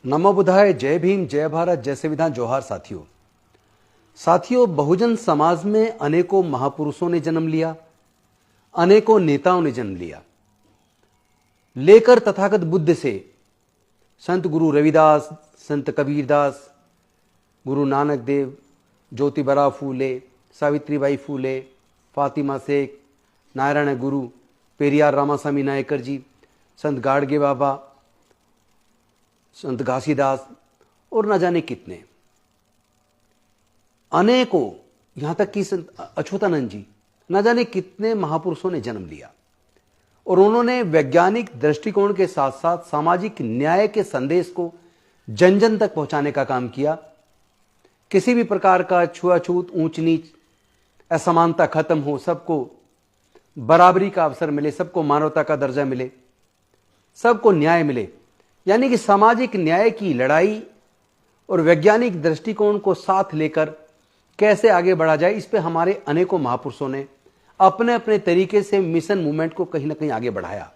नमो बुद्धाय, जय भीम, जय भारत, जय संविधान, जोहार। साथियों, बहुजन समाज में अनेकों महापुरुषों ने जन्म लिया, अनेकों नेताओं ने जन्म लिया। लेकर तथागत बुद्ध से संत गुरु रविदास, संत कबीरदास, गुरु नानक देव, ज्योतिबा फूले, सावित्रीबाई फूले, फातिमा शेख, नारायण गुरु, पेरियार रामास्वामी नायकर जी, संत गाडगे बाबा, संत घासीदास और न जाने कितने, अनेकों, यहां तक कि संत अच्युतानंद जी, न जाने कितने महापुरुषों ने जन्म लिया। और उन्होंने वैज्ञानिक दृष्टिकोण के साथ साथ सामाजिक न्याय के संदेश को जन जन तक पहुंचाने का काम किया। किसी भी प्रकार का छुआछूत, ऊंच नीच, असमानता खत्म हो, सबको बराबरी का अवसर मिले, सबको मानवता का दर्जा मिले, सबको न्याय मिले, यानी कि सामाजिक न्याय की लड़ाई और वैज्ञानिक दृष्टिकोण को साथ लेकर कैसे आगे बढ़ा जाए, इस पे हमारे अनेकों महापुरुषों ने अपने अपने तरीके से मिशन मूवमेंट को कहीं ना कहीं आगे बढ़ाया।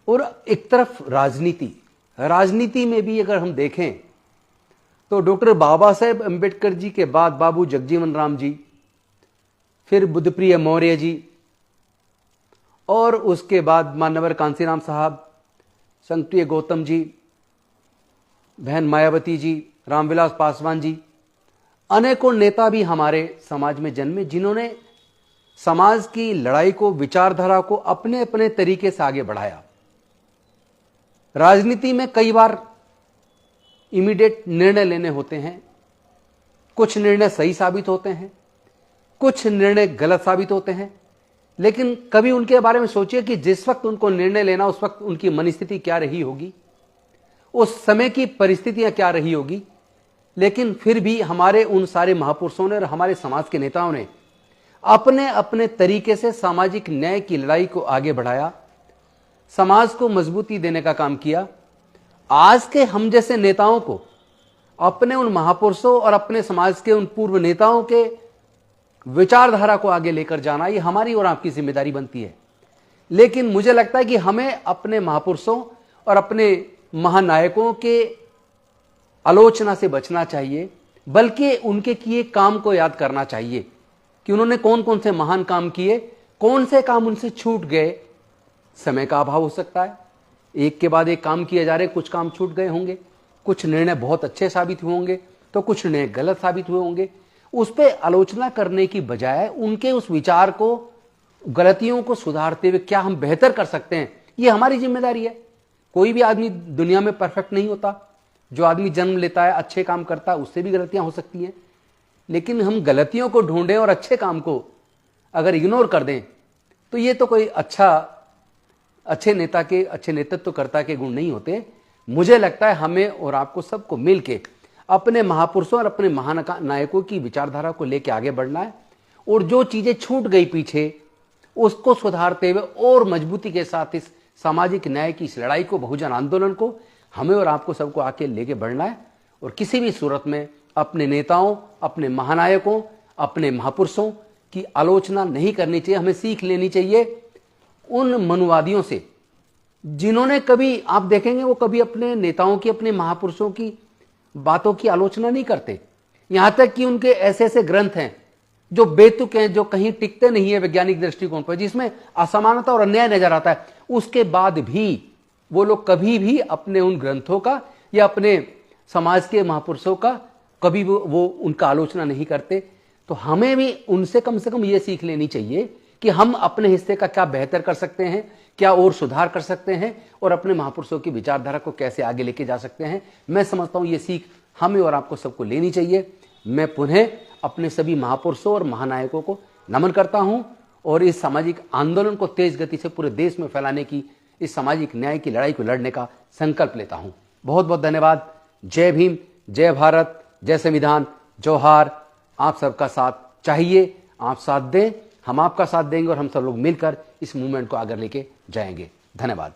और एक तरफ राजनीति में भी अगर हम देखें तो डॉक्टर बाबा साहेब अंबेडकर जी के बाद बाबू जगजीवन राम जी, फिर बुद्धप्रिय मौर्य जी, और उसके बाद मान्यवर कांसीराम साहब, संत गौतम जी, बहन मायावती जी, रामविलास पासवान जी, अनेकों नेता भी हमारे समाज में जन्मे, जिन्होंने समाज की लड़ाई को, विचारधारा को अपने अपने तरीके से आगे बढ़ाया। राजनीति में कई बार इमीडिएट निर्णय लेने होते हैं, कुछ निर्णय सही साबित होते हैं, कुछ निर्णय गलत साबित होते हैं, लेकिन कभी उनके बारे में सोचिए कि जिस वक्त उनको निर्णय लेना, उस वक्त उनकी मनस्थिति क्या रही होगी, उस समय की परिस्थितियां क्या रही होगी। लेकिन फिर भी हमारे उन सारे महापुरुषों ने और हमारे समाज के नेताओं ने अपने अपने तरीके से सामाजिक न्याय की लड़ाई को आगे बढ़ाया, समाज को मजबूती देने का काम किया। आज के हम जैसे नेताओं को अपने उन महापुरुषों और अपने समाज के उन पूर्व नेताओं के विचारधारा को आगे लेकर जाना, ये हमारी और आपकी जिम्मेदारी बनती है। लेकिन मुझे लगता है कि हमें अपने महापुरुषों और अपने महानायकों के आलोचना से बचना चाहिए, बल्कि उनके किए काम को याद करना चाहिए कि उन्होंने कौन कौन से महान काम किए, कौन से काम उनसे छूट गए। समय का अभाव हो सकता है, एक के बाद एक काम किए जा रहे, कुछ काम छूट गए होंगे, कुछ निर्णय बहुत अच्छे साबित हुए होंगे, तो कुछ निर्णय गलत साबित हुए होंगे। उस पर आलोचना करने की बजाय उनके उस विचार को, गलतियों को सुधारते हुए क्या हम बेहतर कर सकते हैं, ये हमारी जिम्मेदारी है। कोई भी आदमी दुनिया में परफेक्ट नहीं होता। जो आदमी जन्म लेता है, अच्छे काम करता है, उससे भी गलतियां हो सकती हैं। लेकिन हम गलतियों को ढूंढें और अच्छे काम को अगर इग्नोर कर दें, तो ये तो कोई अच्छे नेता के, अच्छे नेतृत्वकर्ता के गुण नहीं होते। मुझे लगता है हमें और आपको सबको मिलके अपने महापुरुषों और अपने महानायकों की विचारधारा को लेकर आगे बढ़ना है, और जो चीजें छूट गई पीछे, उसको सुधारते हुए और मजबूती के साथ इस सामाजिक न्याय की इस लड़ाई को, बहुजन आंदोलन को हमें और आपको सबको आके लेके बढ़ना है। और किसी भी सूरत में अपने नेताओं, अपने महानायकों, अपने महापुरुषों की आलोचना नहीं करनी चाहिए। हमें सीख लेनी चाहिए उन मनुवादियों से, जिन्होंने कभी, आप देखेंगे वो कभी अपने नेताओं की, अपने महापुरुषों की बातों की आलोचना नहीं करते। यहां तक कि उनके ऐसे ऐसे ग्रंथ हैं जो बेतुके हैं, जो कहीं टिकते नहीं है वैज्ञानिक दृष्टिकोण पर, जिसमें असमानता और अन्याय नजर आता है। उसके बाद भी वो लोग कभी भी अपने उन ग्रंथों का या अपने समाज के महापुरुषों का कभी वो उनका आलोचना नहीं करते। तो हमें भी उनसे कम से कम ये सीख लेनी चाहिए कि हम अपने हिस्से का क्या बेहतर कर सकते हैं, क्या और सुधार कर सकते हैं, और अपने महापुरुषों की विचारधारा को कैसे आगे लेके जा सकते हैं। मैं समझता हूं ये सीख हमें और आपको सबको लेनी चाहिए। मैं पुनः अपने सभी महापुरुषों और महानायकों को नमन करता हूं, और इस सामाजिक आंदोलन को तेज गति से पूरे देश में फैलाने की, इस सामाजिक न्याय की लड़ाई को लड़ने का संकल्प लेता हूं। बहुत बहुत धन्यवाद। जय भीम, जय भारत, जय संविधान, जोहार। आप सबका साथ चाहिए, आप साथ दें, हम आपका साथ देंगे, और हम सब लोग मिलकर इस मूवमेंट को आगे लेके जाएंगे। धन्यवाद।